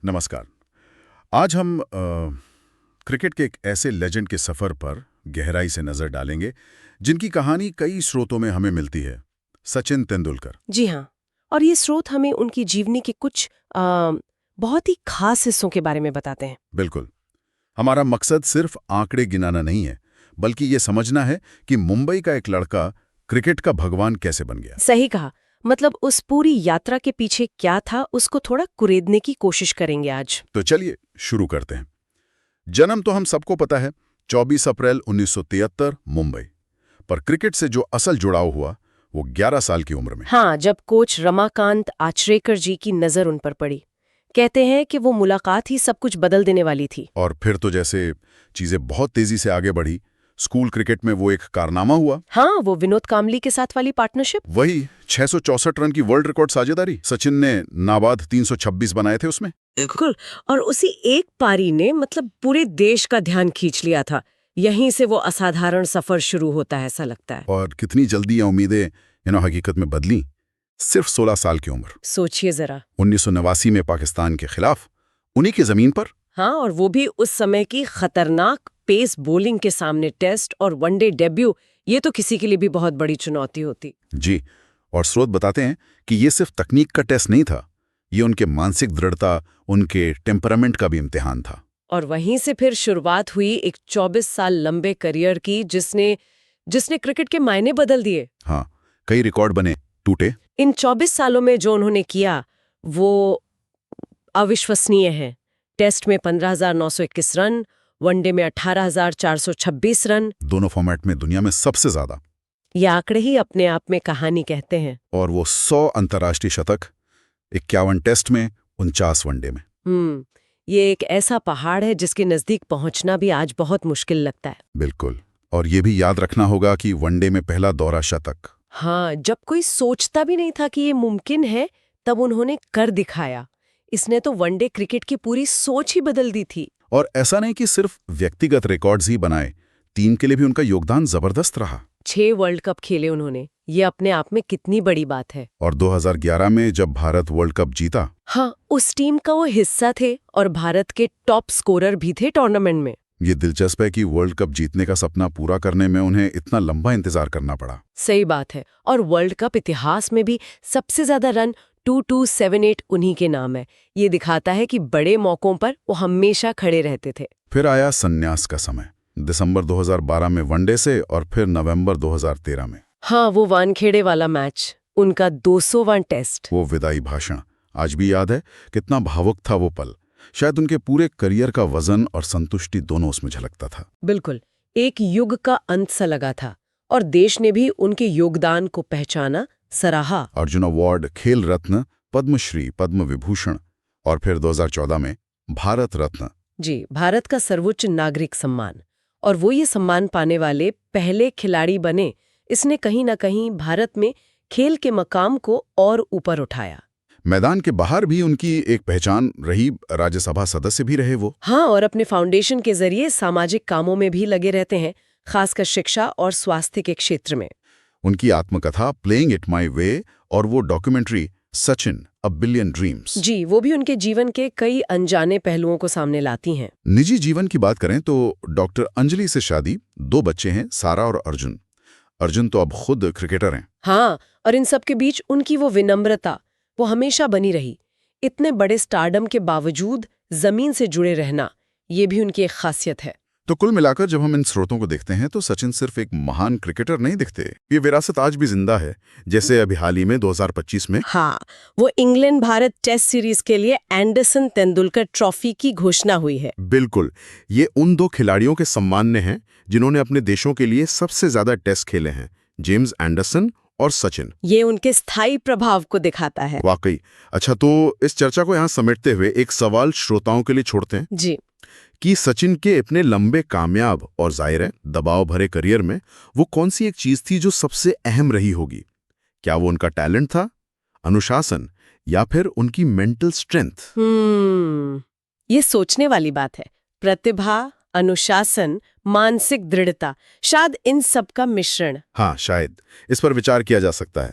नमस्कार। आज हम क्रिकेट के एक ऐसे लेजेंड के सफ़र पर गहराई से नज़र डालेंगे जिनकी कहानी कई स्रोतों में हमें मिलती है। सचिन तेंदुलकर। जी हाँ। और ये स्रोत हमें उनकी जीवनी के कुछ बहुत ही खास हिस्सों के बारे में बताते हैं। बिल्कुल। हमारा मकसद सिर्फ आंकड़े गिनाना नहीं है, बल्कि ये समझना है कि मुंबई का एक लड़का क्रिकेट का भगवान कैसे बन गया। सही कहा। मतलब उस पूरी यात्रा के पीछे क्या था, उसको थोड़ा कुरेदने की कोशिश करेंगे आज। तो चलिए शुरू करते हैं। जन्म तो हम सबको पता है, 24 अप्रैल 1973 मुंबई। पर क्रिकेट से जो असल जुड़ाव हुआ वो 11 साल की उम्र में। हाँ, जब कोच रमाकांत आचरेकर जी की नज़र उन पर पड़ी। कहते हैं कि वो मुलाकात ही सब कुछ बदल देने वाली थी। और फिर तो जैसे चीजें बहुत तेजी से आगे बढ़ी। स्कूल क्रिकेट में वो एक कारनामा हुआ। हाँ, वो विनोद कामली के साथ वाली पार्टनरशिप। वही 664 रन की वर्ल्ड रिकॉर्ड साझेदारी। सचिन ने नाबाद 326 बनाए थे उसमें। बिल्कुल। और उसी एक पारी ने मतलब पूरे देश का ध्यान खींच लिया था। यहीं से वो असाधारण सफर शुरू होता है, ऐसा लगता है। और कितनी जल्दी ये उम्मीदें हकीकत में बदली। सिर्फ 16 साल की उम्र। सोचिए जरा। 1989 में पाकिस्तान के खिलाफ उन्हीं की जमीन पर। हाँ, और वो भी उस समय की खतरनाक पेस बॉलिंग के सामने। टेस्ट और वनडे डेब्यू, ये तो किसी के लिए भी बहुत बड़ी चुनौती होती। जी। और स्रोत बताते हैं कि ये सिर्फ तकनीक का टेस्ट नहीं था, ये उनके मानसिक दृढ़ता, उनके टेम्परामेंट का भी इम्तिहान था। और वहीं से फिर शुरुआत हुई एक 24 साल लंबे करियर की, जिसने क्रिकेट के मायने बदल दिए। हाँ, कई रिकॉर्ड बने, टूटे। इन 24 सालों में जो उन्होंने किया वो अविश्वसनीय है। टेस्ट में 15,921 रन, वनडे में 18,426 रन। दोनों फॉर्मेट में दुनिया में सबसे ज्यादा। ये आंकड़े ही अपने आप में कहानी कहते हैं। और वो 100 अंतर्राष्ट्रीय शतक, 51 टेस्ट में, 49 वनडे में। ये एक ऐसा पहाड़ है जिसके नजदीक पहुंचना भी आज बहुत मुश्किल लगता है। बिल्कुल। और ये भी याद रखना होगा कि वनडे में पहला दौरा शतक। हाँ, जब कोई सोचता भी नहीं था कि ये मुमकिन है, तब उन्होंने कर दिखाया। इसने तो वनडे क्रिकेट की पूरी सोच ही बदल दी थी। और ऐसा नहीं कि सिर्फ व्यक्तिगत रिकॉर्ड्स ही बनाए, टीम के लिए भी उनका योगदान जबरदस्त रहा। 6 वर्ल्ड कप खेले उन्होंने। ये अपने आप में कितनी बड़ी बात है। और 2011 में जब भारत वर्ल्ड कप जीता। हाँ, उस टीम का वो हिस्सा थे और भारत के टॉप स्कोरर भी थे टूर्नामेंट में। ये दिलचस्प है कि वर्ल्ड कप जीतने का सपना पूरा करने में उन्हें इतना लंबा इंतजार करना पड़ा। सही बात है। और वर्ल्ड कप इतिहास में भी सबसे ज्यादा रन 2278 उन्हीं के नाम है। ये दिखाता है कि बड़े मौकों पर वो हमेशा खड़े रहते थे। फिर आया संन्यास का समय, दिसंबर 2012 में वनडे से, और फिर नवंबर 2013 में। हाँ, वो वानखेड़े वाला मैच, उनका 200वां टेस्ट। वो विदाई भाषण आज भी याद है। कितना भावुक था वो पल। शायद उनके पूरे करियर का वजन और संतुष्टि दोनों उसमें झलकता था। बिल्कुल, एक युग का अंत सा लगा था। और देश ने भी उनके योगदान को पहचाना, सराहा। अर्जुन अवार्ड, खेल रत्न, पद्मश्री, पद्म विभूषण, और फिर 2014 में भारत रत्न। जी, भारत का सर्वोच्च नागरिक सम्मान। और वो ये सम्मान पाने वाले पहले खिलाड़ी बने। इसने कहीं ना कहीं भारत में खेल के मकाम को और ऊपर उठाया। मैदान के बाहर भी उनकी एक पहचान रही, राज्यसभा सदस्य भी रहे वो। हाँ, और अपने फाउंडेशन के जरिए सामाजिक कामों में भी लगे रहते हैं, खासकर शिक्षा और स्वास्थ्य के क्षेत्र में। उनकी आत्मकथा प्लेइंग इट माई वे और वो documentary Sachin A Billion Dreams, जी, वो भी उनके जीवन के कई अनजाने पहलुओं को सामने लाती हैं। निजी जीवन की बात करें तो डॉक्टर अंजलि से शादी, 2 बच्चे हैं, सारा और अर्जुन। अर्जुन तो अब खुद क्रिकेटर हैं। हाँ, और इन सब के बीच उनकी वो विनम्रता, वो हमेशा बनी रही। इतने बड़े स्टारडम के बावजूद जमीन से जुड़े रहना, ये भी उनकी एक खासियत है। तो कुल मिलाकर जब हम इन स्रोतों को देखते हैं तो सचिन सिर्फ एक महान क्रिकेटर नहीं दिखते, ये विरासत आज भी जिंदा है। जैसे अभी हाल ही में 2025 में हाँ, वो इंग्लैंड भारत टेस्ट सीरीज के लिए एंडरसन तेंदुलकर ट्रॉफी की घोषणा हुई है। बिल्कुल, ये उन 2 खिलाड़ियों के सम्मान्य हैं जिन्होंने अपने देशों के लिए सबसे ज्यादा टेस्ट खेले हैं, जेम्स एंडरसन और सचिन। ये उनके स्थायी प्रभाव को दिखाता है। वाकई। अच्छा, तो इस चर्चा को यहाँ समेटते हुए एक सवाल श्रोताओं के लिए छोड़ते हैं जी, कि सचिन के अपने लंबे, कामयाब और जाहिर है दबाव भरे करियर में वो कौन सी एक चीज थी जो सबसे अहम रही होगी? क्या वो उनका टैलेंट था, अनुशासन, या फिर उनकी मेंटल स्ट्रेंथ? ये सोचने वाली बात है। प्रतिभा, अनुशासन, मानसिक दृढ़ता, शायद इन सब का मिश्रण। हाँ, शायद इस पर विचार किया जा सकता है।